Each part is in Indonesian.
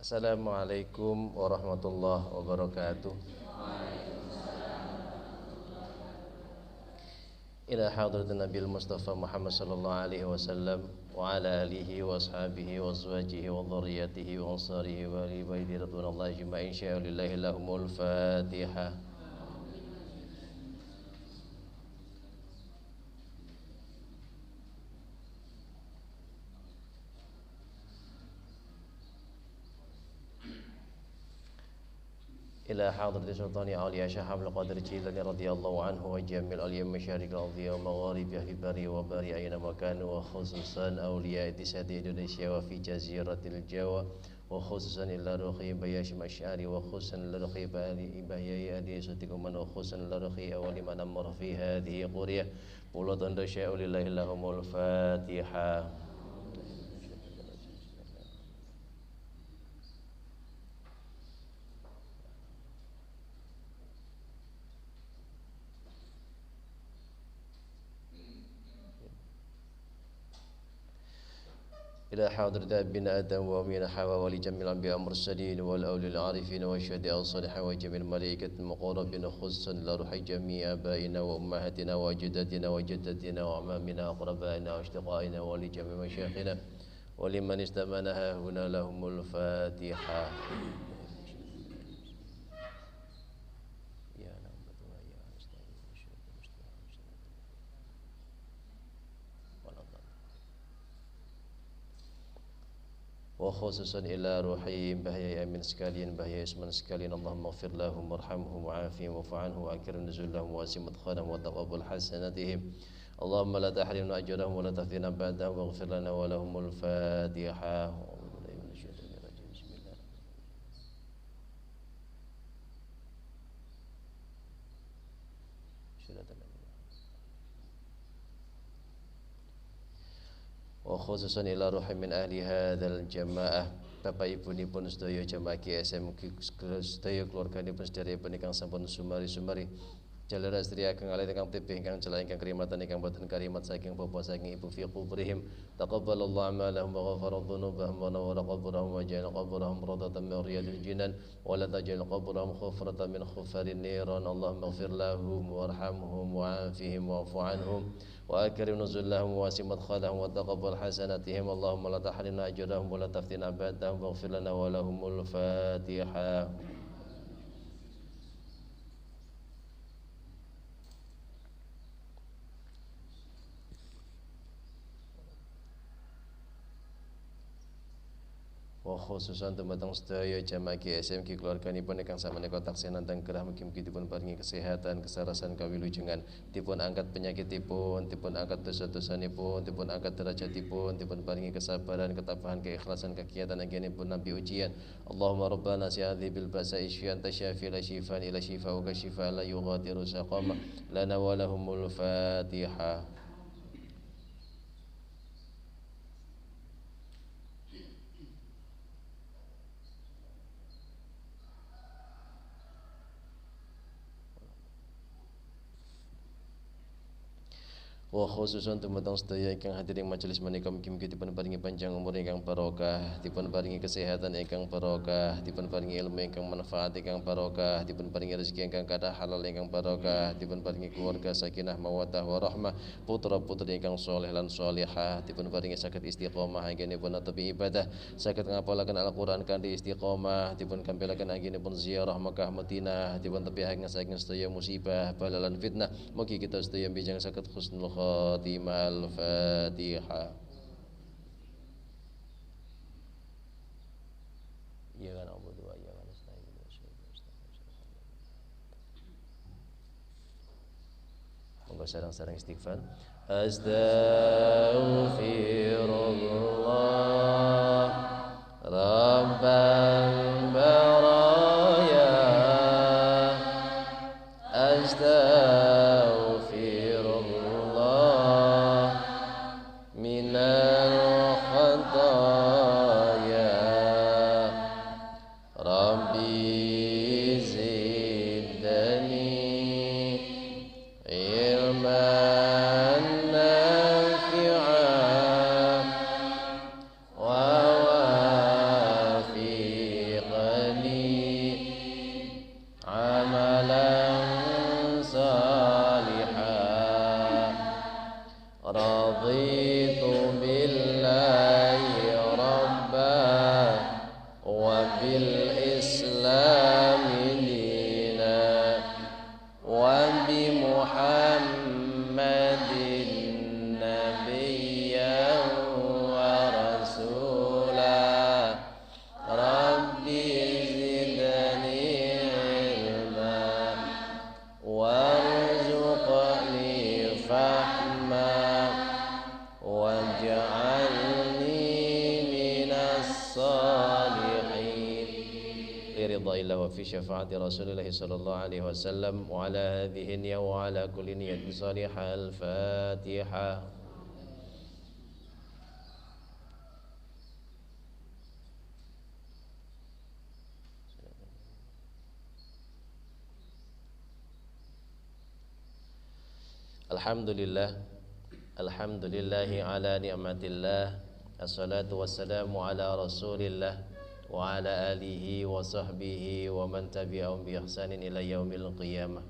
Assalamualaikum warahmatullahi wabarakatuh. Ila hadratin Nabil Mustafa Muhammad sallallahu alaihi wasallam wa ala alihi wa ashabihi wa azwajihi wa dhurriyyatihi wa ansarihi wa ali baiti radhiyallahu ajma'in. Insya lillahi lahumul Fatihah. إلى حضرة سلطان أولياء شيخ عبد القادر الجيلاني رضي الله عنه وجميع الأولياء مشارق الأرض ومغارب في بري وبري أينما كانوا وخصوصا أولياء اتساد إندونيسيا وفي جزيرة الجوا وخصوصا إلى رخي بياش مشعري وخصوصا إلى رخي بياي أدي ستكم وخصوصا إلى رخي أول من أمر في هذه قرية ولد شيء لله لهم الفاتحة. إلى حضرة أبينا آدم وأمينا حواء ولجميع الأنبياء المرسلين والأولي العارفين والشهداء الصالحين وجميع الملائكة المقربين خصوصا إلى روح جميع آبائنا وأمهاتنا وأجدادنا وجدتنا وأعمامنا وأقربائنا وأشقائنا ولجميع مشايخنا ولمن استمعنا هنا لهم الفاتحة. وخصوصا إلى روحي بهي أمين sekalian بهي اسمان sekalian اللهم اغفر لهم وارحمهم وعافهم واعف عنهم وأكرم نزلهم واسع مدخلهم وتقبل حسناتهم اللهم لا تحرمنا أجرهم ولا تفتنا بعدهم واغفر لنا ولهم الفاتحة. وخصوصا إلى روح من أهل هذا الجماعة Bapak Ibu nipun sedaya jamaah GSM sedaya keluarganipun sedherek ingkang sampun sumari-sumari jalur astri ageng alih ingkang tebih ingkang jela ingkang karimatan ingkang boten karimat saking bapa saking ibu fi quburihim taqabbalallahu a'malahum wa ghafara dhunubahum wa nawwara qaburahum wa ja'ala qaburahum rawdatan min riyadil jinan wa la taj'al qaburahum khufratan min khufarin niran. Allahumma ighfir lahum warhamhum wa'afihim wa'fu 'anhum وأكرم نزلهم وواسع مدخلهم وتقبل حسناتهم اللهم لا تحرمنا أجرهم ولا تفتنا بعدهم واغفر لنا ولهم الفاتحة. Khususan dumateng sedaya jamaah GSM ki keluarganipun ingkang sameneika taksih nandhang gerah mugi-mugi dipun paringi kesehatan, kesarasan, kawilujengan, dipun angkat penyakitipun, dipun angkat dosa-dosanipun, dipun angkat derajatipun, dipun paringi kesabaran, ketabahan, keikhlasan, kegiatan anggenipun nabi ujian. Allahumma rabbana si'adzi bil basa'i syifaan tasyafi la syifaan ila syifaa wa syifaa la yughadiru saqama lana wa lahumul Fatihah. Wa khususan dumateng sedaya ingkang hadir ing majelis menika mugi-mugi dipun paringi panjang umur ingkang barokah, dipun paringi kesehatan ingkang barokah, dipun paringi ilmu ingkang manfaat ingkang barokah, dipun paringi rezeki ingkang kathah halal ingkang barokah, dipun paringi keluarga sakinah mawaddah warahmah, putra-putri ingkang saleh lan salihah, dipun paringi saged istiqomah anggenipun netepi ibadah, saged ngapalaken Al-Qur'an kanthi istiqomah, dipun kampelaken anggenipun ziarah Makkah Madinah, dipun tepihaken saking sedaya musibah, bala lan fitnah. Mugi kita sedaya bijang saged husnul khatimah. Al-Fatihah. Ya kan Abu Dua ya kan monggo sareng-sareng istighfar. Astaghfirullah Rabbal baraya وبالإسلام دينا وبمحمد نبيا ورسولا ربي زدني علما وارزقني فهما واجعلني من الصالحين برضا الله وفي شفاعة رسول الله صلى الله عليه وسلم وعلى هذه النية وعلى كل نية صالحة. الفاتحة. Alhamdulillah, alhamdulillahi ala ni'matillah, assalatu wassalamu ala rasulillah wa ala alihi wa sahbihi wa man tabi'ahum bi ihsanin ila yaumil qiyamah.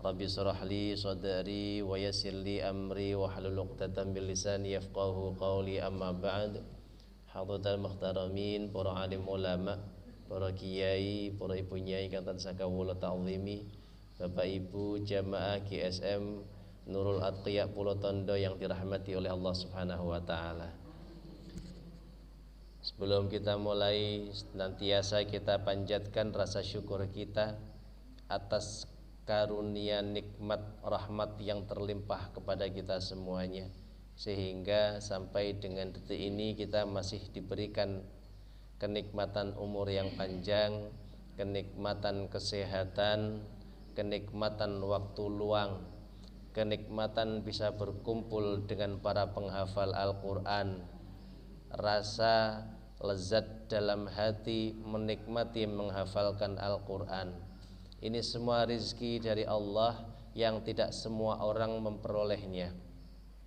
Rabbi shrah li sadri wa yassir li amri wa hlul 'uqdatam min lisani yafqahu qawli. Amma ba'd. Hadratal muhtaramin, para alim ulama, para kiai, para ibu nyai kang tansah kawula ta'zimi, Bapak Ibu jamaah GSM Nurul Atqiya Pulau Tondo yang dirahmati oleh Allah Subhanahu wa taala. Sebelum kita mulai, senantiasa kita panjatkan rasa syukur kita atas karunia nikmat rahmat yang terlimpah kepada kita semuanya, sehingga sampai dengan detik ini kita masih diberikan kenikmatan umur yang panjang, kenikmatan kesehatan, kenikmatan waktu luang, kenikmatan bisa berkumpul dengan para penghafal Al-Quran, rasa lezat dalam hati menikmati menghafalkan Al-Quran. Ini semua rizki dari Allah yang tidak semua orang memperolehnya,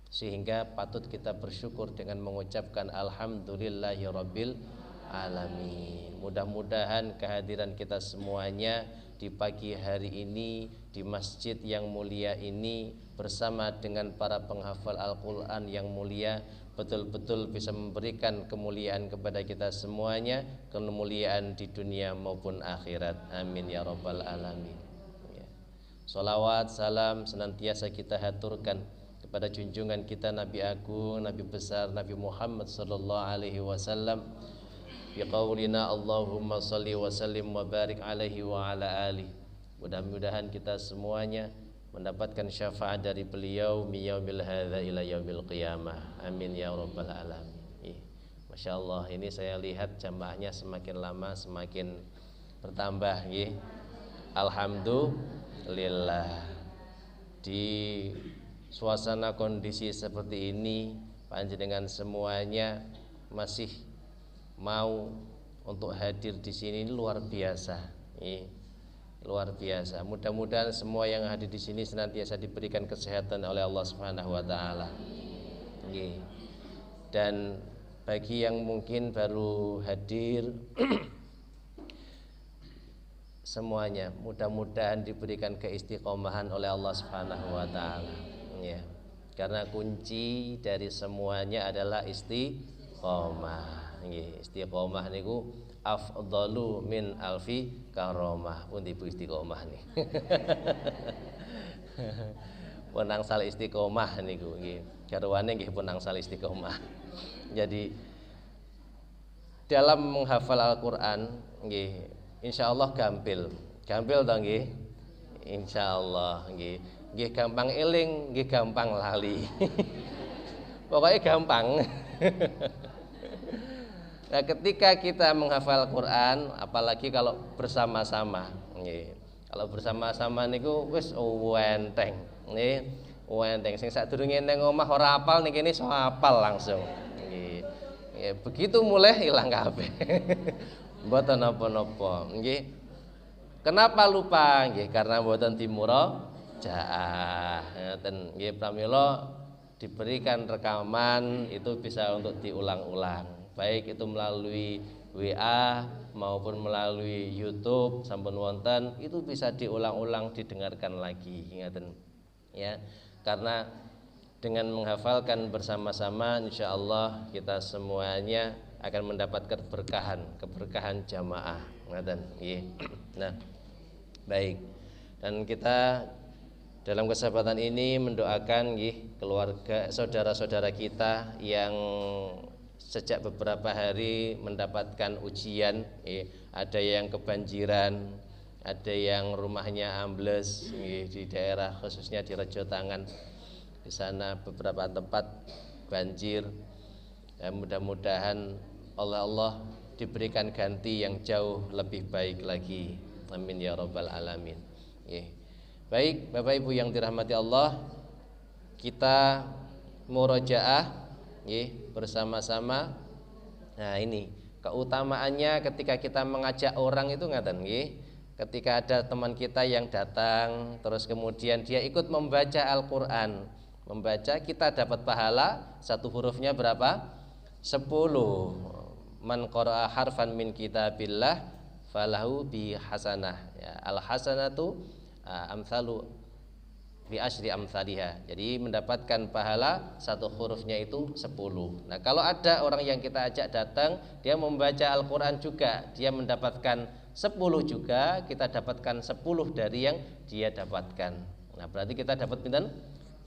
sehingga patut kita bersyukur dengan mengucapkan Alhamdulillahirabbil alamin. Mudah-mudahan kehadiran kita semuanya di pagi hari ini di masjid yang mulia ini bersama dengan para penghafal Al-Quran yang mulia betul-betul bisa memberikan kemuliaan kepada kita semuanya, kemuliaan di dunia maupun akhirat. Amin ya rabbal alamin. Salawat salam senantiasa kita haturkan kepada junjungan kita Nabi Agung, Nabi besar Nabi Muhammad sallallahu alaihi wasallam. Biqaulina Allahumma salli wa sallim wa barik alaihi wa ala alihi. Mudah-mudahan kita semuanya mendapatkan syafaat dari beliau min yaumil hadza ila yaumil qiyamah. Amin ya rabbal alamin. Masya Allah, ini saya lihat jamaahnya semakin lama semakin bertambah. Alhamdulillah. Di suasana kondisi seperti ini, panjenengan semuanya masih mau untuk hadir di sini, luar biasa. Luar biasa. Mudah-mudahan semua yang hadir di sini senantiasa diberikan kesehatan oleh Allah Subhanahu wa taala. Dan bagi yang mungkin baru hadir semuanya mudah-mudahan diberikan keistiqomahan oleh Allah Subhanahu wa taala. Karena kunci dari semuanya adalah istiqomah. Istiqomah niku afdalu min alfi karomah. Pun ibu istiqomah nih. Pun angsal istiqomah niku nggih. Garwane nggih pun angsal istiqomah. Jadi dalam menghafal Al-Qur'an nggih insyaallah gampil. Gampil to nggih? Insyaallah nggih. Nggih gampang eling, nggih gampang lali. Pokoknya gampang. Nah, ketika kita menghafal Quran, apalagi kalau bersama-sama, kalau bersama-sama niku wis wenteng, wenteng. Sing sadurunge nang omah ora hafal niki kene iso hafal langsung. Begitu mulai hilang kabeh. Mboten napa-napa. Kenapa lupa? Karena mboten dimurajaah. Ngoten nggih pramila diberikan rekaman itu bisa untuk diulang-ulang. Baik itu melalui WA maupun melalui YouTube sampun wonten, itu bisa diulang-ulang didengarkan lagi, ingaten ya. Karena dengan menghafalkan bersama-sama insyaallah kita semuanya akan mendapatkan keberkahan jamaah. Nah, baik. Dan kita dalam kesempatan ini mendoakan keluarga saudara-saudara kita yang sejak beberapa hari mendapatkan ujian, ada yang kebanjiran, ada yang rumahnya ambles di daerah khususnya di Rejo Tangan. Di sana beberapa tempat banjir. Mudah-mudahan Allah diberikan ganti yang jauh lebih baik lagi. Amin ya rabbal alamin. Baik, Bapak Ibu yang dirahmati Allah, kita murojaah bersama-sama. Nah, ini keutamaannya ketika kita mengajak orang itu ngaten nggih. Ketika ada teman kita yang datang terus kemudian dia ikut membaca Al-Qur'an, kita dapat pahala satu hurufnya berapa? 10. Man qara'a harfan min kitabillah falahu bi hasanah. Al hasanatu amsalu bi asyri amsalihha. Jadi mendapatkan pahala satu hurufnya itu 10. Nah, kalau ada orang yang kita ajak datang, dia membaca Al-Qur'an juga, dia mendapatkan 10 juga, kita dapatkan 10 dari yang dia dapatkan. Nah, berarti kita dapat pinten?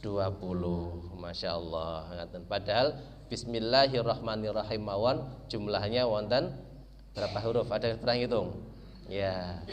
20. Masya Allah. Padahal bismillahirrahmanirrahim mawon jumlahnya wonten berapa huruf? Ada yang pernah hitung? Ya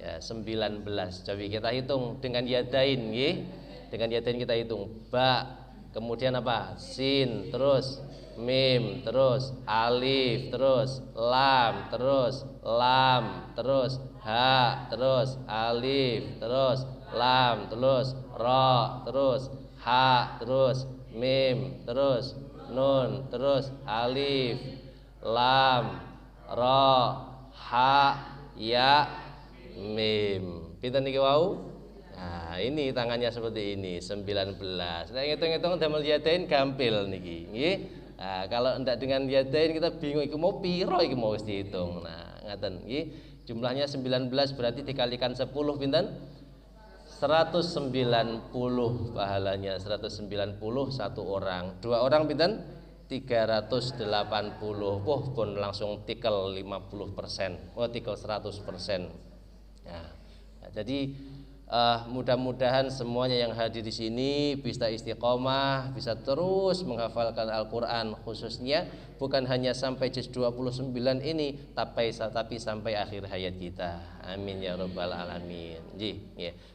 19. Coba kita hitung dengan yadain nggih. Dengan yadain kita hitung. Ba, kemudian apa? Sin, terus mim, terus alif, terus lam, terus lam, terus ha, terus alif, terus lam, terus ra, terus ha, terus mim, terus nun, terus alif, lam, ra, ha, ya, mim. Pinten niki wau? Nah, ini tangannya seperti ini 19. Nah, ngitung-ngitung damel yadain gampil niki, nggih. Nah, kalau ndak dengan yadain kita bingung iku mau piro iki mau wis dihitung. Nah, ngaten nggih. Jumlahnya 19 berarti dikalikan 10 pinten? 190 pahalanya. 190 satu orang. Dua orang pinten? 380. Pun langsung tikel 50%. Tikel 100%. Nah, jadi mudah-mudahan semuanya yang hadir di sini bisa istiqomah, bisa terus menghafalkan Al-Qur'an, khususnya bukan hanya sampai juz 29 ini, tapi sampai akhir hayat kita. Amin ya rabbal alamin.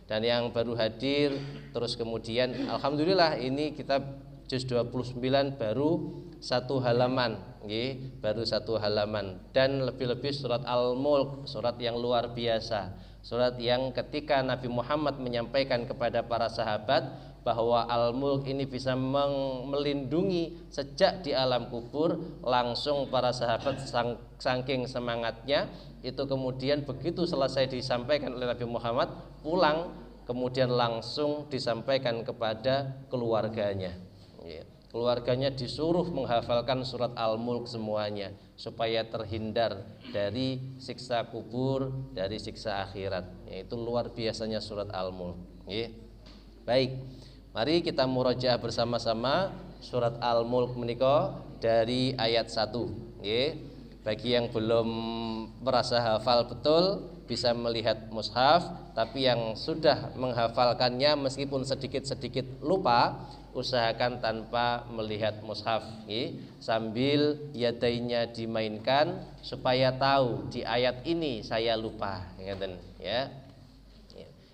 Dan yang baru hadir terus kemudian alhamdulillah ini kitab juz 29 baru satu halaman, baru satu halaman, dan lebih-lebih surat Al-Mulk, surat yang luar biasa, surat yang ketika Nabi Muhammad menyampaikan kepada para sahabat bahwa Al-Mulk ini bisa melindungi sejak di alam kubur, langsung para sahabat saking semangatnya itu kemudian begitu selesai disampaikan oleh Nabi Muhammad, pulang kemudian langsung disampaikan kepada keluarganya. Keluarganya disuruh menghafalkan surat Al-Mulk semuanya supaya terhindar dari siksa kubur, dari siksa akhirat. Itu luar biasanya surat Al-Mulk. Baik, mari kita murojaah bersama-sama surat Al-Mulk menika dari ayat 1. Bagi yang belum merasa hafal betul bisa melihat mushaf, tapi yang sudah menghafalkannya meskipun sedikit-sedikit lupa, usahakan tanpa melihat mushaf, sambil yadainya dimainkan supaya tahu di ayat ini saya lupa, ya.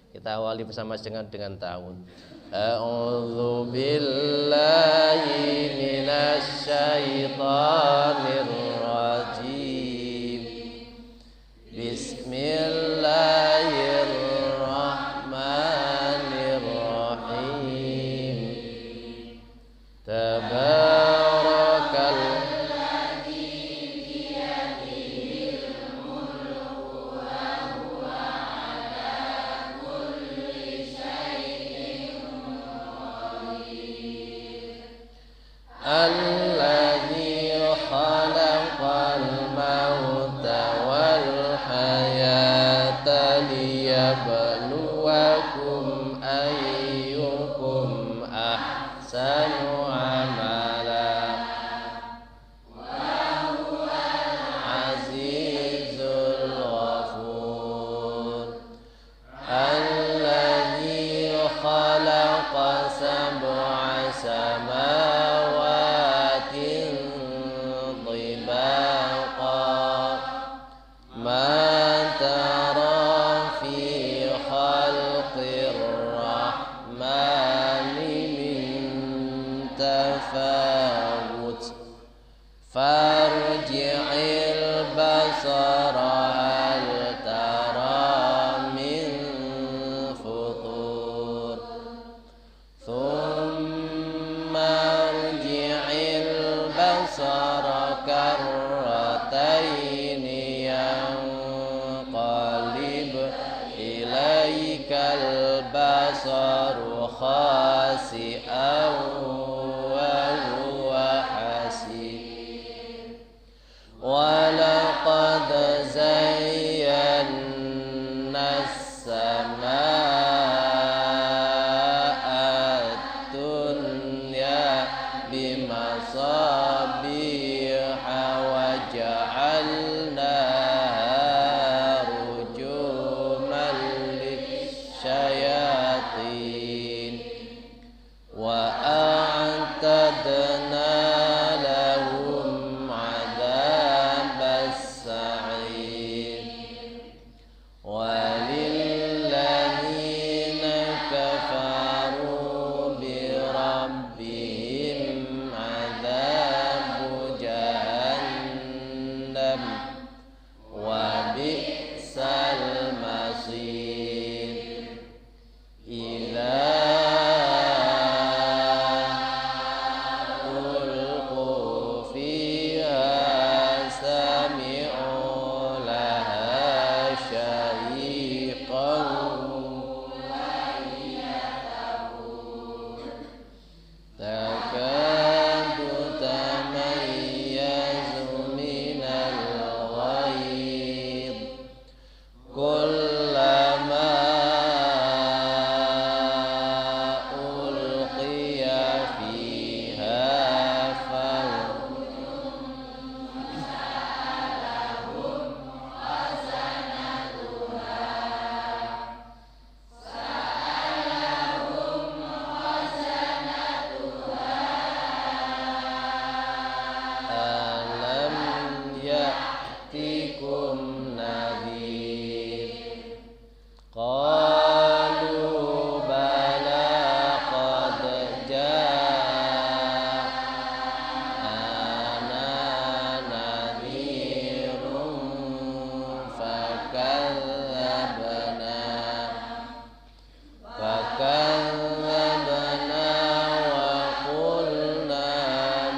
Kita awali bersama dengan tahun. A'udzu billahi minasy syaithanir rajim. Bismillahirrahmanirrahim. Tabarakal ladzi biyadihil mulku wa huwa ala kulli syai'in qadir. Alladzi khalaqal nadhir. Qalu bala qad ja'ana nadhirun fakadzabna wa qulna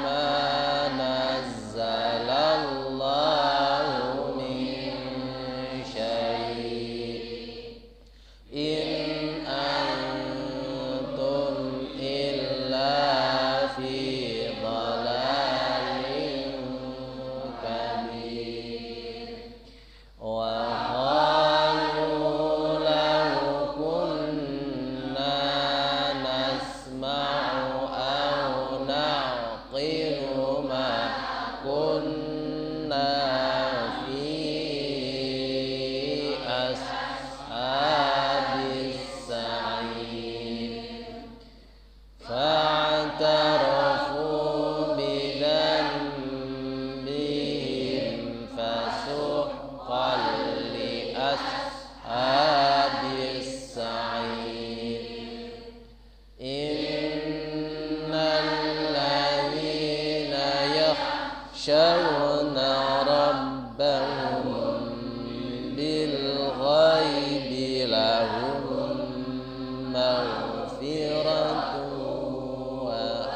ma nazzalallahu min syai' in antum illa fi dhalalin kabir. Wa qalu law kunna nasma'u aw naqilu ma kunna fi ashabis sa'id. Fa'tarafu bidhanbihim fasuhqan li ashabis sa'id. Innal ladzina yakhshawna rabbahum bil ghaibi lahum maghfiratun wa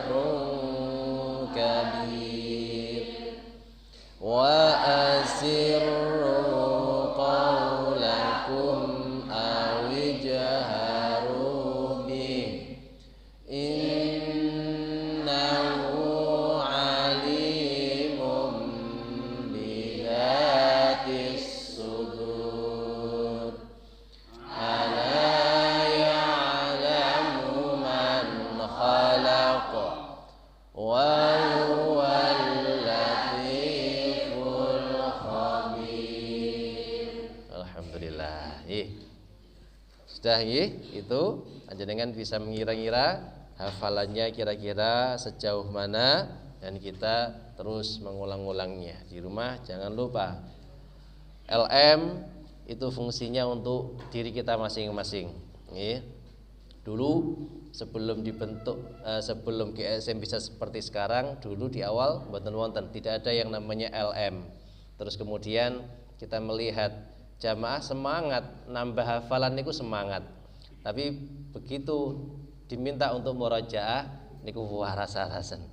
ajrun kabir. Wa asirru qawlakum aw ijharu bih innahu alimun bidatis sudur. Ala ya'lamu man khalaqa wa huwal latiful khabir. Alhamdulillah. Sudah itu panjenengan bisa mengira-ngira hafalannya kira-kira sejauh mana, dan kita terus mengulang-ulangnya di rumah. Jangan lupa LM itu fungsinya untuk diri kita masing-masing. Dulu sebelum dibentuk, sebelum GSM bisa seperti sekarang, dulu di awal mboten wonten, tidak ada yang namanya LM. Terus kemudian kita melihat jamaah semangat nambah hafalan niku semangat, tapi begitu diminta untuk murajaah niku rasa-rasan.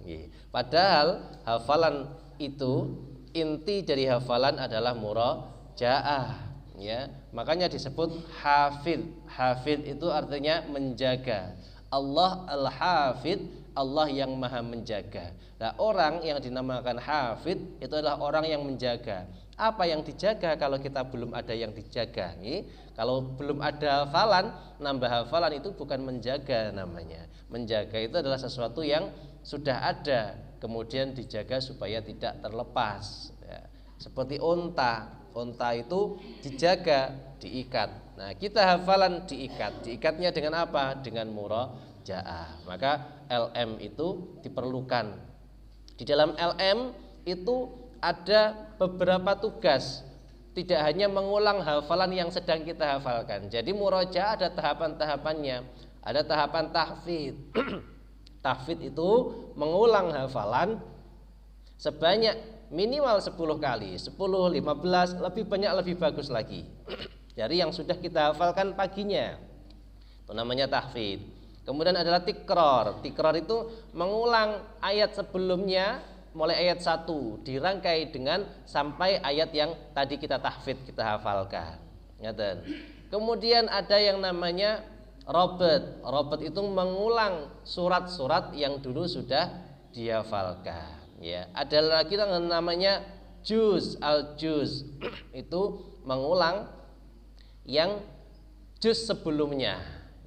Padahal hafalan itu, inti dari hafalan adalah murajaah, ya. Makanya disebut hafid. Hafid itu artinya menjaga. Allah al-hafid, Allah yang maha menjaga. Nah, orang yang dinamakan hafid itu adalah orang yang menjaga. Apa yang dijaga kalau kita belum ada yang dijaga? Kalau belum ada hafalan, nambah hafalan itu bukan menjaga namanya. Menjaga itu adalah sesuatu yang sudah ada, kemudian dijaga supaya tidak terlepas. Ya. Seperti unta. Unta itu dijaga, diikat. Nah, kita hafalan diikat. Diikatnya dengan apa? Dengan murajaah. Maka LM itu diperlukan. Di dalam LM itu ada beberapa tugas, tidak hanya mengulang hafalan yang sedang kita hafalkan. Jadi murajaah ada tahapan-tahapannya. Ada tahapan tahfidz. Tahfidz itu mengulang hafalan sebanyak minimal 10 kali, 10, 15, lebih banyak lebih bagus lagi. Dari yang sudah kita hafalkan paginya. Itu namanya tahfidz. Kemudian adalah tikror. Tikror itu mengulang ayat sebelumnya, mulai ayat 1 dirangkai dengan sampai ayat yang tadi kita tahfidz, kita hafalkan. Kemudian ada yang namanya robet. Robet itu mengulang surat-surat yang dulu sudah dihafalkan. Ya, ada lagi yang namanya juz, al-juz. Itu mengulang yang juz sebelumnya.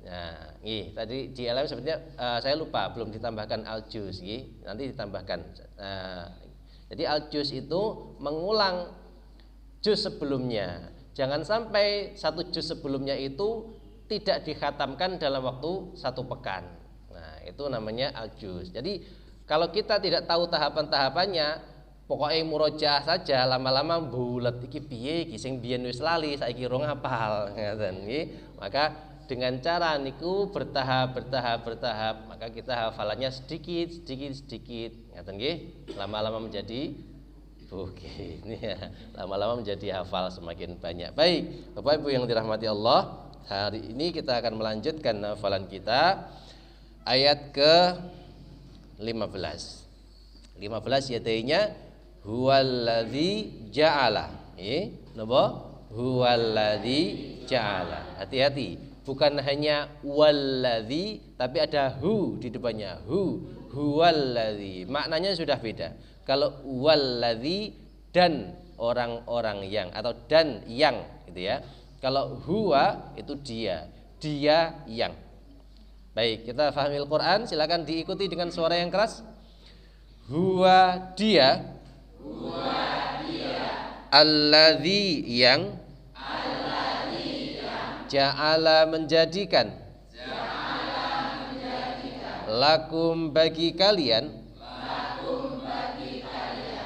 Nah, tadi di LM sebenarnya saya lupa belum ditambahkan al-juz, nanti ditambahkan. Jadi al-juz itu mengulang juz sebelumnya. Jangan sampai satu juz sebelumnya itu tidak dikhatamkan dalam waktu 1 pekan. Nah, itu namanya al-juz. Jadi kalau kita tidak tahu tahapan-tahapannya, Pokoknya murojaah saja, lama-lama bulet iki piye iki sing biyen wis lali saiki rong hafal ngaten nggih. Maka dengan cara niku bertahap, maka kita hafalannya sedikit ngaten nggih. Lama-lama menjadi begini ya. Lama-lama menjadi hafal semakin banyak. Baik, Bapak Ibu yang dirahmati Allah, hari ini kita akan melanjutkan hafalan kita ayat ke 15. 15 yaitu huwallazi ja'ala. Napa? Huwallazi ja'ala. Hati-hati, bukan hanya wallazi tapi ada hu di depannya. Huwallazi. Maknanya sudah beda. Kalau wallazi dan orang-orang yang atau dan yang gitu ya. Kalau huwa itu dia yang. Baik, kita pahami Al-Qur'an, silakan diikuti dengan suara yang keras. Huwa dia alladzi yang ja'ala menjadikan lakum bagi kalian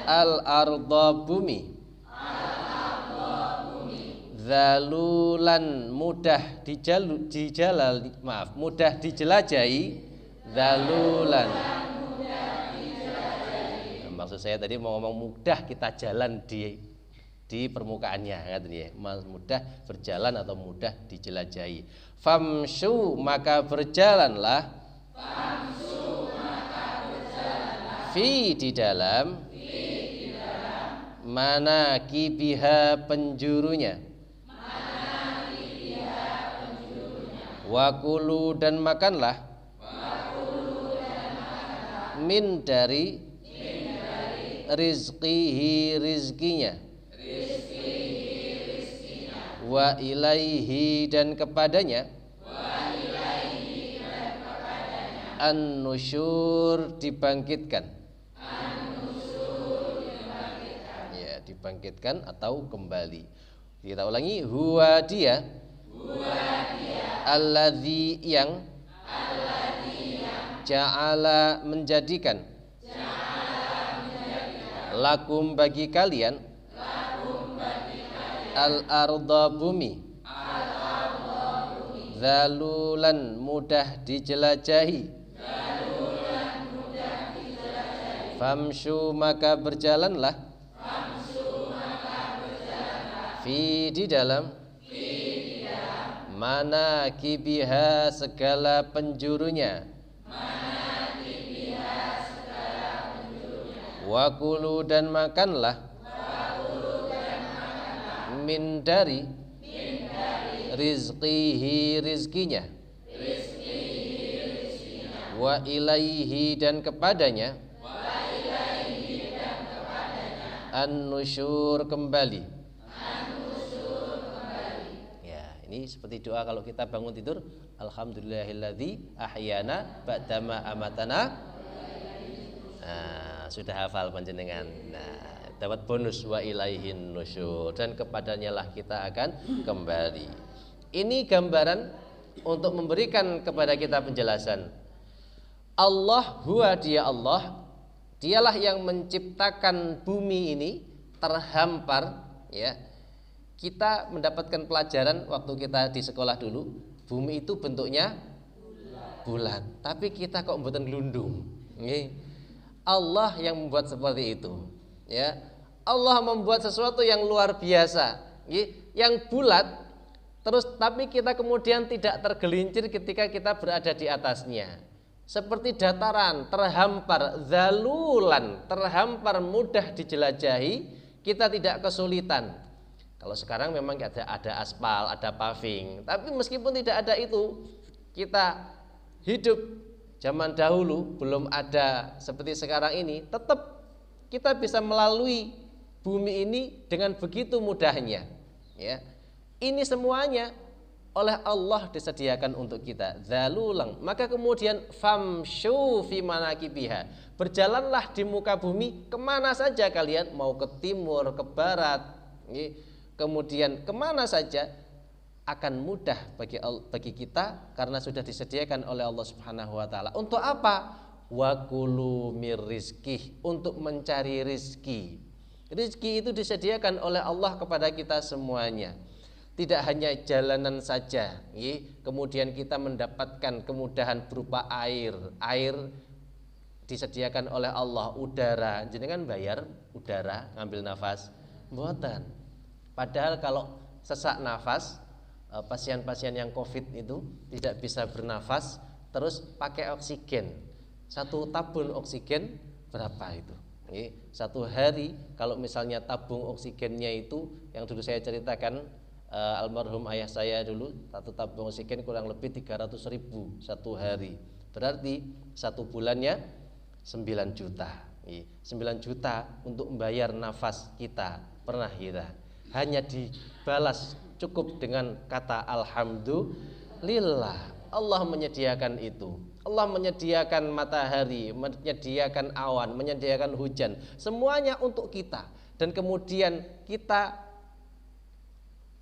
al-ardha bumi zalulan mudah dijelajahi zalulan. Maksud saya tadi mau ngomong mudah kita jalan di permukaannya, ngaten ya. Mudah berjalan atau mudah dijelajahi. Famshu maka berjalanlah. Fi di dalam. Manakibiha penjurunya. Wakulu dan makanlah. Min dari rizqihi rizkinya, wa ilaihi dan kepadanya, an-nusyur dibangkitkan, ya dibangkitkan atau kembali. Kita ulangi, huwa dia alladzi yang ja'ala menjadikan lakum bagi kalian al-ardha bumi zalulan mudah dijelajahi famshu maka berjalanlah fi di dalam manakibiha segala penjurunya wakulu dan makanlah min dari rizqihi rizkinya wa ilaihi dan kepadanya an-nusyur kembali. Ya, ini seperti doa kalau kita bangun tidur, alhamdulillahilladzi ahyana ba'dama amatana. Nah, sudah hafal panjenengan. Nah, dapat bonus wa ilaihin nusyur dan kepadanya lah kita akan kembali. Ini gambaran untuk memberikan kepada kita penjelasan. Allah huwa dia Allah, dialah yang menciptakan bumi ini terhampar ya. Kita mendapatkan pelajaran waktu kita di sekolah dulu, bumi itu bentuknya bulat, tapi kita kok mboten glundung. Nggih. Allah yang membuat seperti itu ya. Allah membuat sesuatu yang luar biasa yang bulat terus, tapi kita kemudian tidak tergelincir ketika kita berada di atasnya. Seperti dataran terhampar, zalulan terhampar, mudah dijelajahi, kita tidak kesulitan. Kalau sekarang memang ada aspal, ada paving, tapi meskipun tidak ada itu, kita hidup zaman dahulu belum ada seperti sekarang ini, tetap kita bisa melalui bumi ini dengan begitu mudahnya ya. Ini semuanya oleh Allah disediakan untuk kita, zalulang. Maka kemudian famshu fi manakibiha, berjalanlah di muka bumi kemana saja kalian, mau ke timur, ke barat, kemudian kemana saja akan mudah bagi kita karena sudah disediakan oleh Allah Subhanahu wa taala. Untuk apa? wa kulu mir rizqih, untuk mencari rizki. Rizki itu disediakan oleh Allah kepada kita semuanya. Tidak hanya jalanan saja, kemudian kita mendapatkan kemudahan berupa air. Air disediakan oleh Allah, udara, jenengan bayar udara ngambil nafas? Mboten. Padahal kalau sesak nafas, pasien-pasien yang COVID itu tidak bisa bernafas, terus pakai oksigen. Satu tabung oksigen berapa itu? Satu hari kalau misalnya tabung oksigennya itu, yang dulu saya ceritakan, almarhum ayah saya dulu, satu tabung oksigen kurang lebih 300.000 satu hari. Berarti satu bulannya 9 juta. 9 juta untuk membayar nafas kita, pernah kita. Hanya dibalas cukup dengan kata alhamdulillah. Allah menyediakan itu. Allah menyediakan matahari, menyediakan awan, menyediakan hujan, semuanya untuk kita. Dan kemudian kita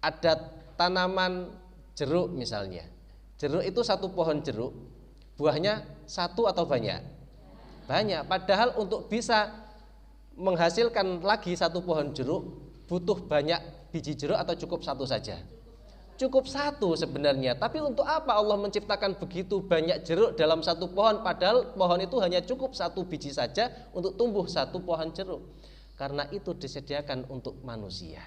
ada tanaman jeruk misalnya. Jeruk itu satu pohon jeruk, buahnya satu atau banyak? Banyak. Padahal untuk bisa menghasilkan lagi satu pohon jeruk butuh banyak biji jeruk atau cukup satu saja? Cukup satu sebenarnya. Tapi untuk apa Allah menciptakan begitu banyak jeruk dalam satu pohon, padahal pohon itu hanya cukup satu biji saja untuk tumbuh satu pohon jeruk? Karena itu disediakan untuk manusia.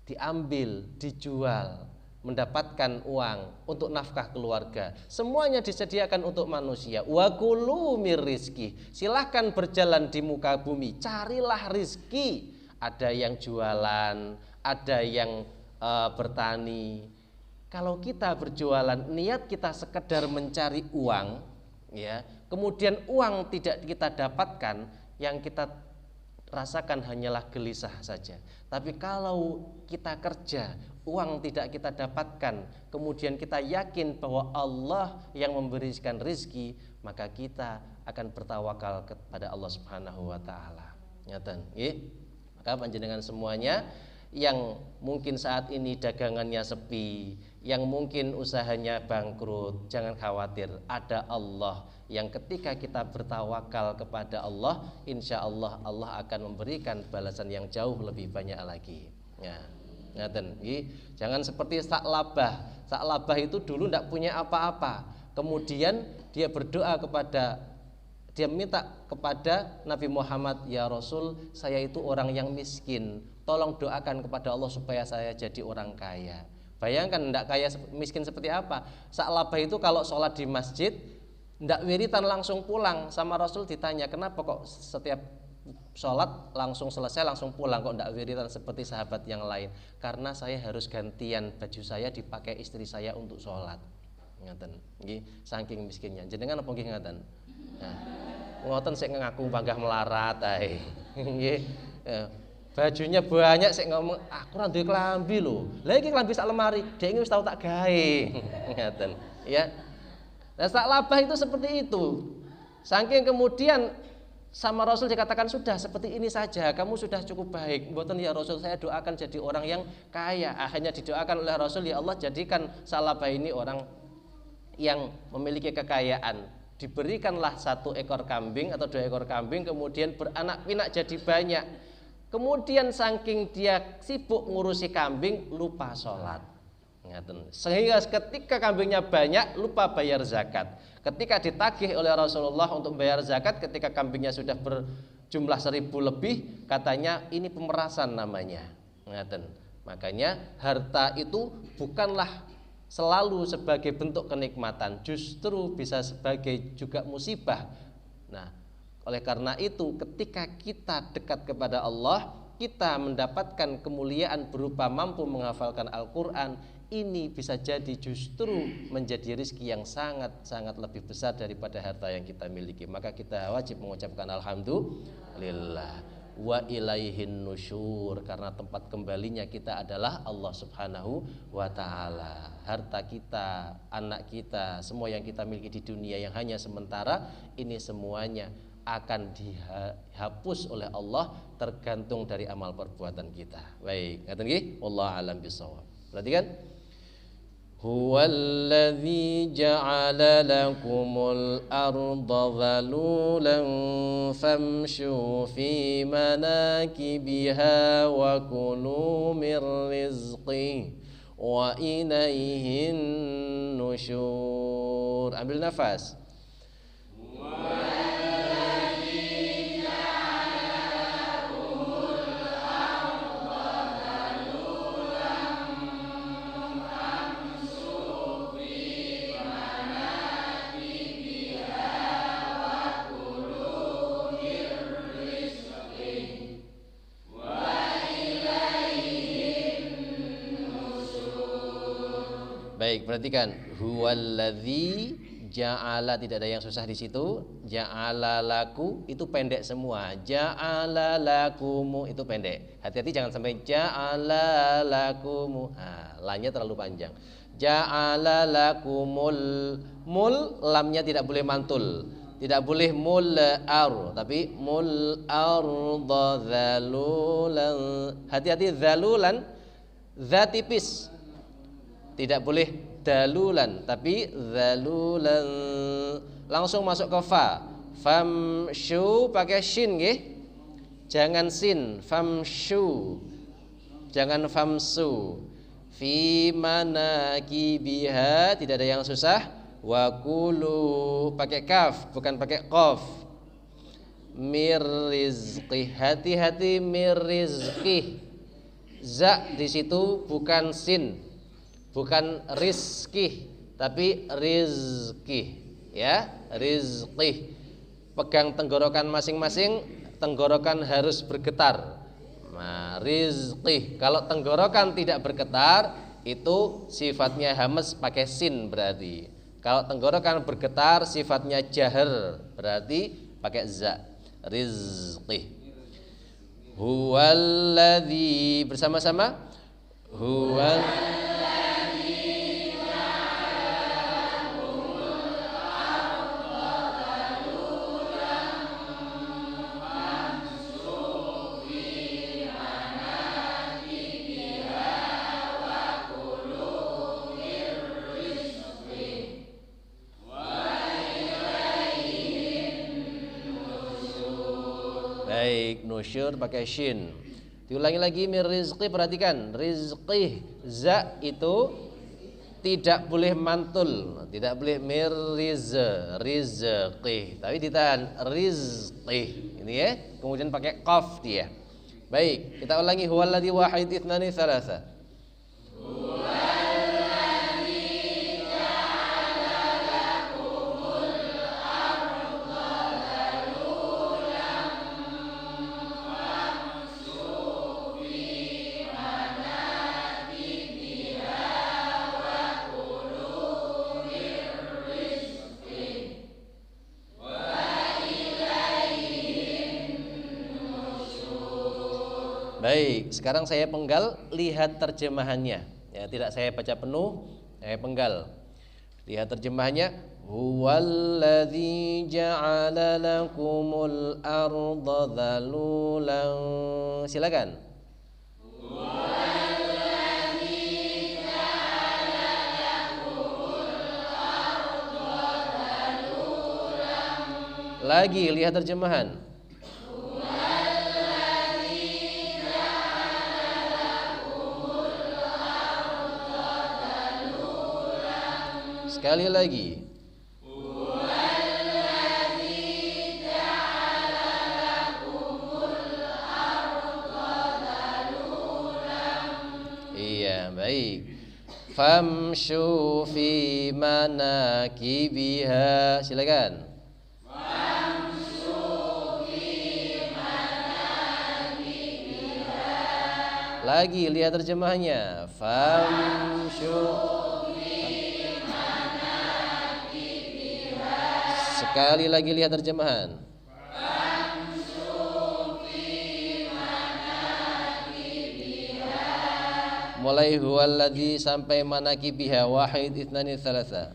Diambil, dijual, mendapatkan uang untuk nafkah keluarga. Semuanya disediakan untuk manusia. Wa kulu mir rizqih. Silahkan berjalan di muka bumi, carilah rizki. Ada yang jualan, ada yang bertani. Kalau kita berjualan, niat kita sekedar mencari uang, ya, kemudian uang tidak kita dapatkan, yang kita rasakan hanyalah gelisah saja. Tapi kalau kita kerja, uang tidak kita dapatkan, kemudian kita yakin bahwa Allah yang memberikan rezeki, maka kita akan bertawakal kepada Allah Subhanahu wa taala. Ngaten, nggih. Maka panjenengan semuanya yang mungkin saat ini dagangannya sepi, yang mungkin usahanya bangkrut, jangan khawatir, ada Allah yang ketika kita bertawakal kepada Allah, insya Allah Allah akan memberikan balasan yang jauh lebih banyak lagi. Ya, ngaten, jangan seperti Sa'labah. Sa'labah itu dulu tidak punya apa-apa, kemudian dia berdoa kepada, dia minta kepada Nabi Muhammad, ya Rasul, saya itu orang yang miskin, tolong doakan kepada Allah supaya saya jadi orang kaya. Bayangkan tidak kaya miskin seperti apa. Sa'labah itu kalau sholat di masjid tidak wiritan langsung pulang. Sama Rasul ditanya, kenapa kok setiap sholat langsung selesai langsung pulang, kok tidak wiritan seperti sahabat yang lain? Karena saya harus gantian baju saya dipakai istri saya untuk sholat. Ngaten, saking miskinnya. Jenengan apa nggih ngaten? Nah, ngoten sik ngaku bangga melarat ae. Nggih. Bajunya banyak, sik ngomong aku ora duwe klambi lho. Lah iki klambi sak lemari, dhek wis tau tak gawe. Ngaten, ya. Nah, Sa'labah itu seperti itu. Saking kemudian sama Rasul dikatakan, sudah seperti ini saja, kamu sudah cukup baik. Mboten ya Rasul, saya doakan jadi orang yang kaya. Akhirnya didoakan oleh Rasul, ya Allah jadikan Sa'labah ini orang yang memiliki kekayaan. Diberikanlah 1 ekor kambing atau 2 ekor kambing, kemudian beranak pinak jadi banyak. Kemudian saking dia sibuk ngurusi kambing, lupa sholat. Sehingga ketika kambingnya banyak, lupa bayar zakat. Ketika ditagih oleh Rasulullah untuk bayar zakat, ketika kambingnya sudah berjumlah 1000 lebih, katanya ini pemerasan namanya. Makanya harta itu bukanlah selalu sebagai bentuk kenikmatan, justru bisa sebagai juga musibah. Nah, oleh karena itu ketika kita dekat kepada Allah, kita mendapatkan kemuliaan berupa mampu menghafalkan Al-Quran. Ini bisa jadi justru menjadi rezeki yang sangat-sangat lebih besar daripada harta yang kita miliki. Maka kita wajib mengucapkan alhamdulillah. Wa ilaihin nusyur, karena tempat kembalinya kita adalah Allah Subhanahu wa ta'ala. Harta kita, anak kita, semua yang kita miliki di dunia yang hanya sementara, ini semuanya akan dihapus oleh Allah tergantung dari amal perbuatan kita. Baik, ngaten nggih, wallahu alam bisawab. Berarti kan Huwallazi ja'ala lakumul arda dhalulan famshu fi manakibiha wa kulu mir rizqi wa ilaihin nusyur. Ambil nafas. Baik, perhatikan. Huwallazi ja'ala, tidak ada yang susah di situ. Ja'ala laku itu pendek semua. Ja'ala lakumu itu pendek. Hati-hati jangan sampai ja'ala lakumu. Lanya terlalu panjang. Ja'ala lakumul, mul lamnya tidak boleh mantul. Tidak boleh mul ar, tapi mul arda zalulan. Hati-hati zalulan, za tipis. Tidak boleh dalulan, tapi zalulan. Langsung masuk ke fa. Famshu pakai shin nggih. Jangan sin, famshu. Jangan famsu. Fi manakibiha, tidak ada yang susah. Wa kulu pakai kaf, bukan pakai qaf. Mir rizqi, hati-hati mir rizqi. Za di situ bukan sin. Bukan rizki, tapi rizki, ya, rizki. Pegang tenggorokan masing-masing, tenggorokan harus bergetar. Nah, rizki. Kalau tenggorokan tidak bergetar, itu sifatnya hamas pakai sin berarti. Kalau tenggorokan bergetar, sifatnya jahar berarti pakai za. Rizki. Huwallazi, bersama-sama. Huwal. Baik, nusyur pakai shin. Diulangi lagi, mir rizqi, perhatikan. Rizqi, za itu tidak boleh mantul, tidak boleh mir rizqi, tapi ditahan rizqi. Ini ya, kemudian pakai qaf dia. Baik, kita ulangi. Huwallazi wahid itnani thalatha. Baik, sekarang saya penggal, lihat terjemahannya. Ya, tidak saya baca penuh, saya penggal. Lihat terjemahannya. Huwallazi ja'ala lakumul arda dhalulan. Silakan. Huwallazi ja'ala lakumul arda dhalulan. Lagi lihat terjemahan. Sekali lagi. Iya, baik. Famshu fi manakibiha. Silakan. Famshu fi manakibiha. Lagi lihat terjemahnya. Famshu. Sekali lagi lihat terjemahan. Mulai huwallazi sampai manakibiha wahid itnani thalatha.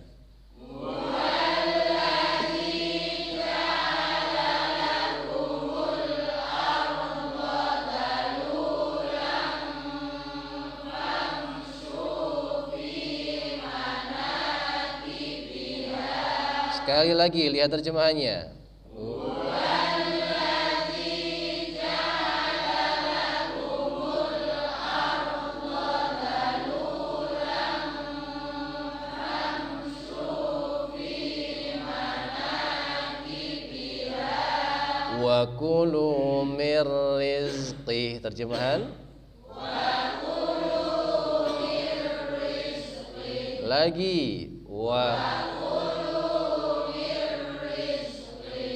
Sekali lagi lihat terjemahannya. Wa kulu mir rizqih. Terjemahan. Lagi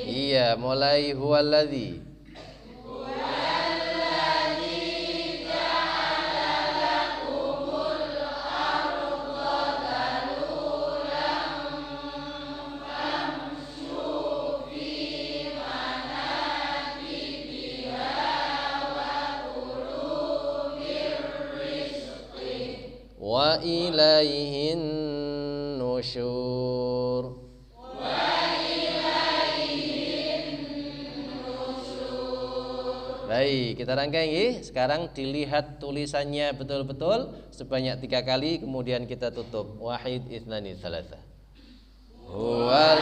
iya, mulai huwallazi. Wa ilaihin nusyur. Baik, kita rangkai ya. Sekarang dilihat tulisannya betul-betul sebanyak 3 kali, kemudian kita tutup. Wahid, ithnani, thalatha. Huwal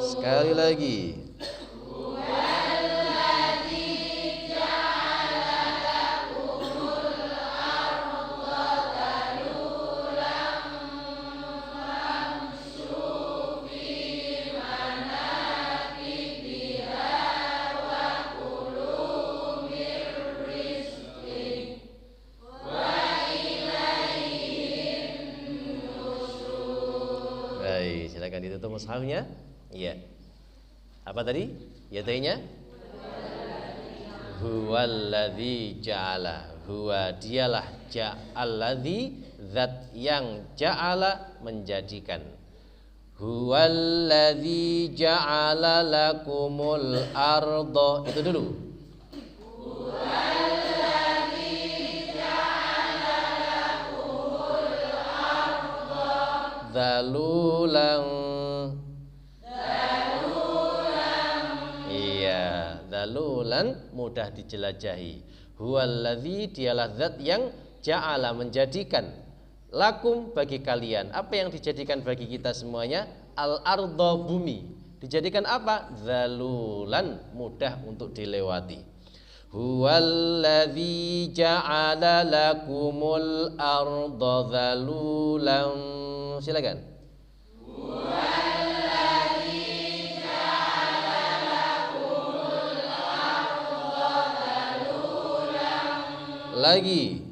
sekali lagi. Baik, silakan ditutup mushafnya. Iya. Apa tadi? Yadainya? Huwallazi ja'ala. Huwa dialah ja'alladzi, zat yang ja'ala menjadikan. Huwallazi ja'ala lakumul arda. Itu dulu. Huwallazi ja'ala lakumul arda zalulan. Dalulan, mudah dijelajahi. Huwallazi, dialah zat yang ja'ala menjadikan, lakum, bagi kalian. Apa yang dijadikan bagi kita semuanya? Al-arda, bumi. Dijadikan apa? Zalulan, mudah untuk dilewati. Huwallazi ja'ala lakumul arda zalulan. Silakan. Lagi.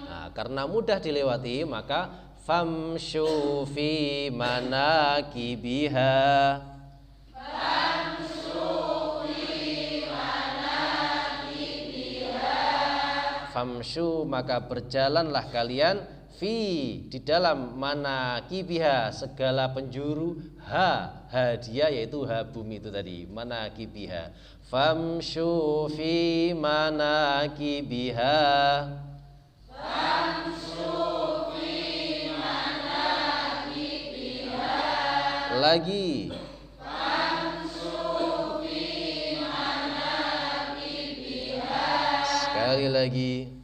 Nah, karena mudah dilewati maka famshu fi manakibiha. Famshu, maka berjalanlah kalian di dalam manakibiha, segala penjuru, dia yaitu bumi itu tadi, manakibiha. Famshu fi manakibiha. Famshu fi manakibiha. Lagi. Famshu fi manakibiha. Sekali lagi.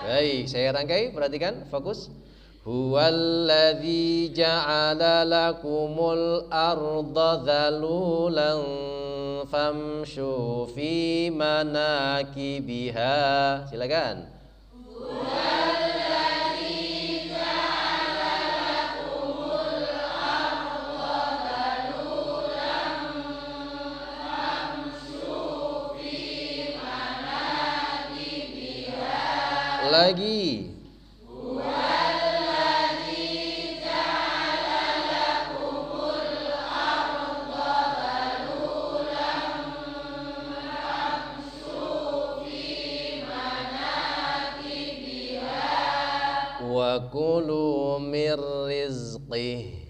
Baik, saya rangkai, perhatikan, fokus. Huwallazi ja'ala lakumul arda zalulan famshu fi manakibiha. Silakan. Huwallazi Lagi. Wa kulu mir rizqih.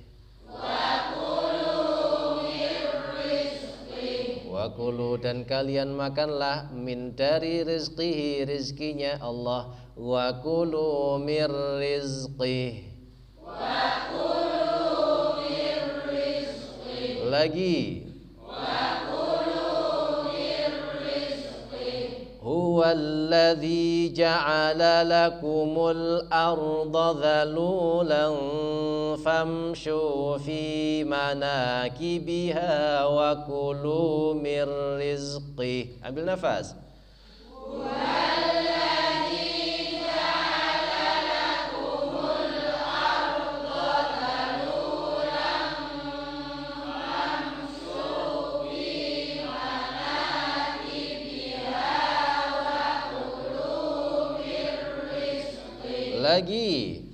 Wa kulu dan kalian makanlah min dari rizqihi, rizkinya Allah. Wa kulu mir rizqih. Lagi. Huwallazi ja'ala lakumul arda dhalulan famshu fi manakibiha wa kulu mir rizqih. Ambil nafas. Lagi.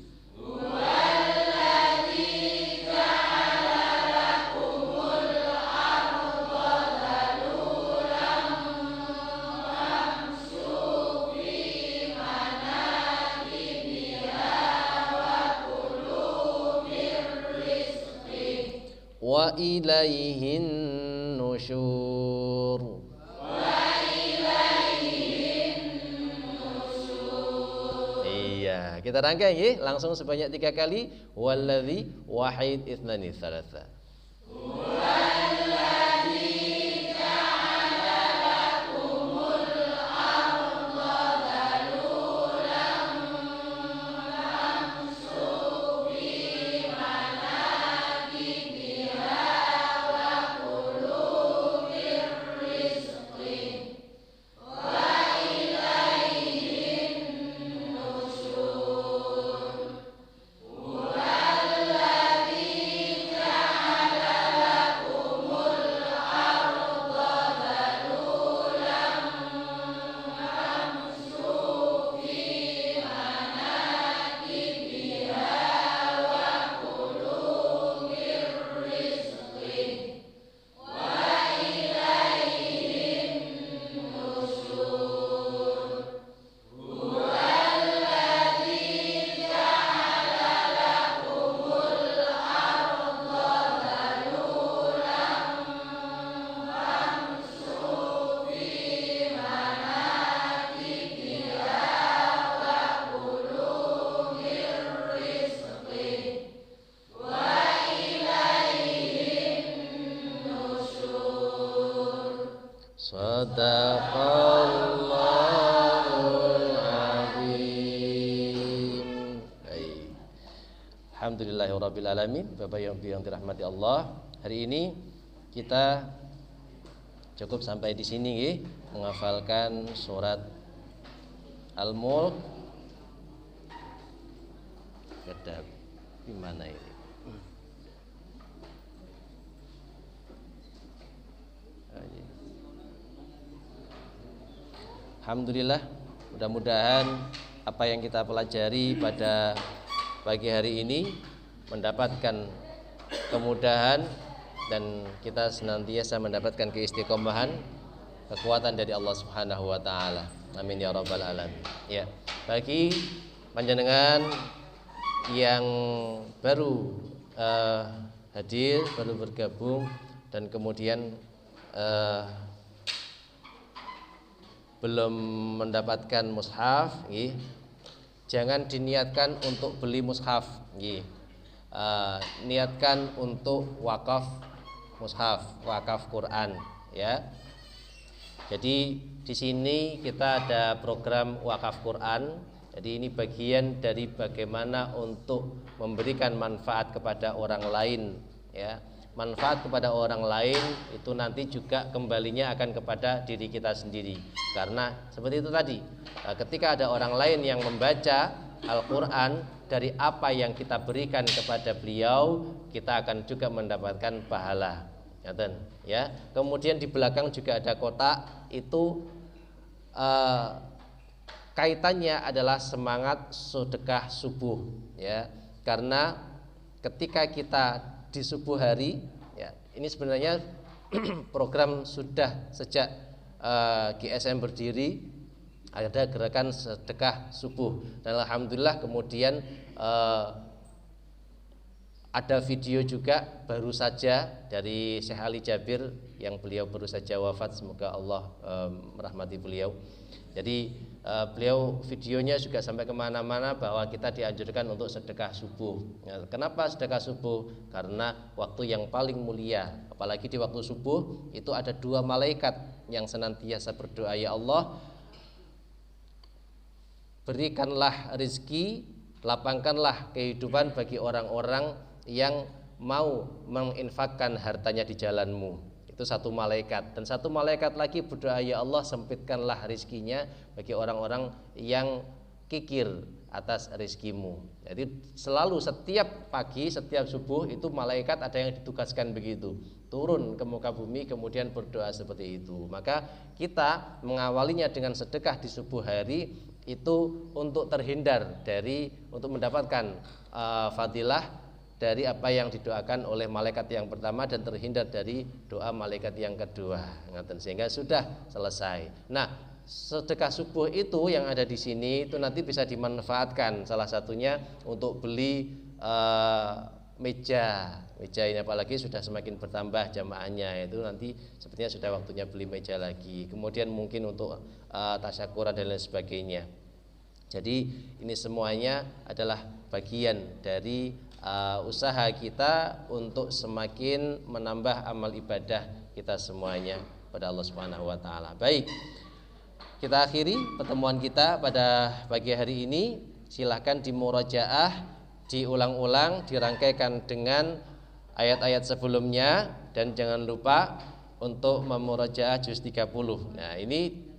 Wa ilaihin nusyur. Kita rangkai ya, langsung sebanyak 3 kali. Walladzi wahid ithnani thalatha. Sadaqallahul azim. Baik. Alhamdulillahirabbil alamin. Bapak yang dirahmati Allah, hari ini kita cukup sampai di sini menghafalkan surat Al-Mulk. Kedap di mana ini? Alhamdulillah, mudah-mudahan apa yang kita pelajari pada pagi hari ini mendapatkan kemudahan dan kita senantiasa mendapatkan keistiqomahan, kekuatan dari Allah Subhanahu wa taala. Amin ya rabbal alamin. Ya, bagi panjenengan yang baru hadir, baru bergabung dan kemudian belum mendapatkan mushaf, jangan diniatkan untuk beli mushaf, niatkan untuk wakaf mushaf, wakaf Quran, ya. Jadi di sini kita ada program wakaf Quran. Jadi ini bagian dari bagaimana untuk memberikan manfaat kepada orang lain, ya. Manfaat kepada orang lain itu nanti juga kembalinya akan kepada diri kita sendiri. Karena seperti itu tadi, ketika ada orang lain yang membaca Al-Quran, dari apa yang kita berikan kepada beliau, kita akan juga mendapatkan pahala. Ya. Kemudian di belakang juga ada kotak, itu kaitannya adalah semangat sedekah subuh ya. Karena ketika kita di subuh hari ya, ini sebenarnya program sudah sejak GSM berdiri ada gerakan sedekah subuh, dan alhamdulillah kemudian ada video juga baru saja dari Syekh Ali Jabir yang beliau baru saja wafat, semoga Allah merahmati beliau. Jadi beliau videonya juga sampai kemana-mana bahwa kita dianjurkan untuk sedekah subuh. Nah, kenapa sedekah subuh? Karena waktu yang paling mulia, apalagi di waktu subuh itu ada dua malaikat yang senantiasa berdoa, ya Allah, berikanlah rizki, lapangkanlah kehidupan bagi orang-orang yang mau menginfakkan hartanya di jalanmu. Itu satu malaikat. Dan satu malaikat lagi berdoa, ya Allah, sempitkanlah rizkinya bagi orang-orang yang kikir atas rizkimu. Jadi selalu setiap pagi, setiap subuh itu malaikat ada yang ditugaskan begitu, turun ke muka bumi kemudian berdoa seperti itu. Maka kita mengawalinya dengan sedekah di subuh hari itu untuk terhindar dari, untuk mendapatkan fadilah dari apa yang didoakan oleh malaikat yang pertama dan terhindar dari doa malaikat yang kedua. Sehingga sudah selesai. Nah, sedekah subuh itu yang ada di sini itu nanti bisa dimanfaatkan, salah satunya untuk beli meja ini, apalagi sudah semakin bertambah jamaahnya, itu nanti sepertinya sudah waktunya beli meja lagi. Kemudian mungkin untuk tasyakuran dan lain sebagainya. Jadi ini semuanya adalah bagian dari usaha kita untuk semakin menambah amal ibadah kita semuanya pada Allah Subhanahu wa taala. Baik. Kita akhiri pertemuan kita pada pagi hari ini. Silahkan dimurajaah, diulang-ulang, dirangkaikan dengan ayat-ayat sebelumnya, dan jangan lupa untuk memurajaah juz 30. Nah, ini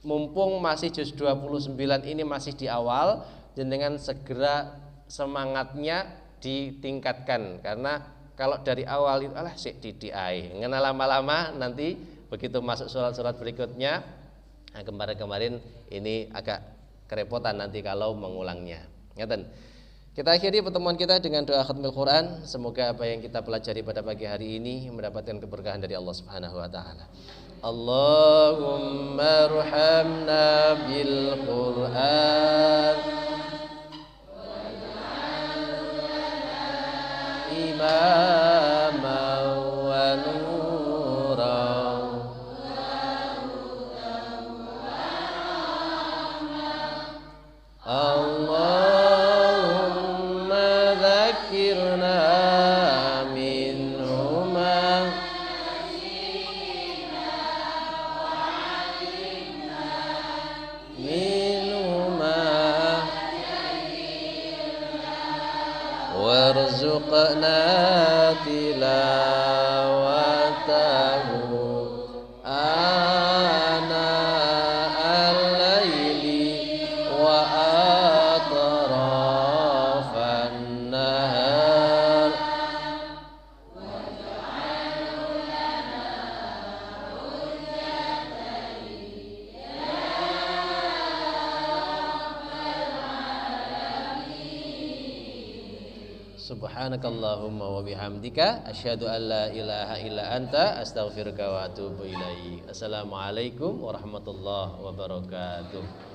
mumpung masih juz 29 ini masih di awal, dan dengan segera semangatnya ditingkatkan, karena kalau dari awal itu sik didiai ngena lama-lama nanti begitu masuk surat-surat berikutnya, nah, kemarin ini agak kerepotan nanti kalau mengulangnya. Ngeten. Kita akhiri pertemuan kita dengan doa khatmil Quran. Semoga apa yang kita pelajari pada pagi hari ini mendapatkan keberkahan dari Allah Subhanahu wa taala. Allahumma arhamna bil Quran imaman wa nuran Allahumma dzakirna minhuma warzuqna tilawatahu ana al-laili wa atrafan nahar Subhanakallahumma wa bihamdika asyhadu an la ilaha illa anta astaghfiruka wa atubu ilaik. Assalamualaikum warahmatullahi wabarakatuh.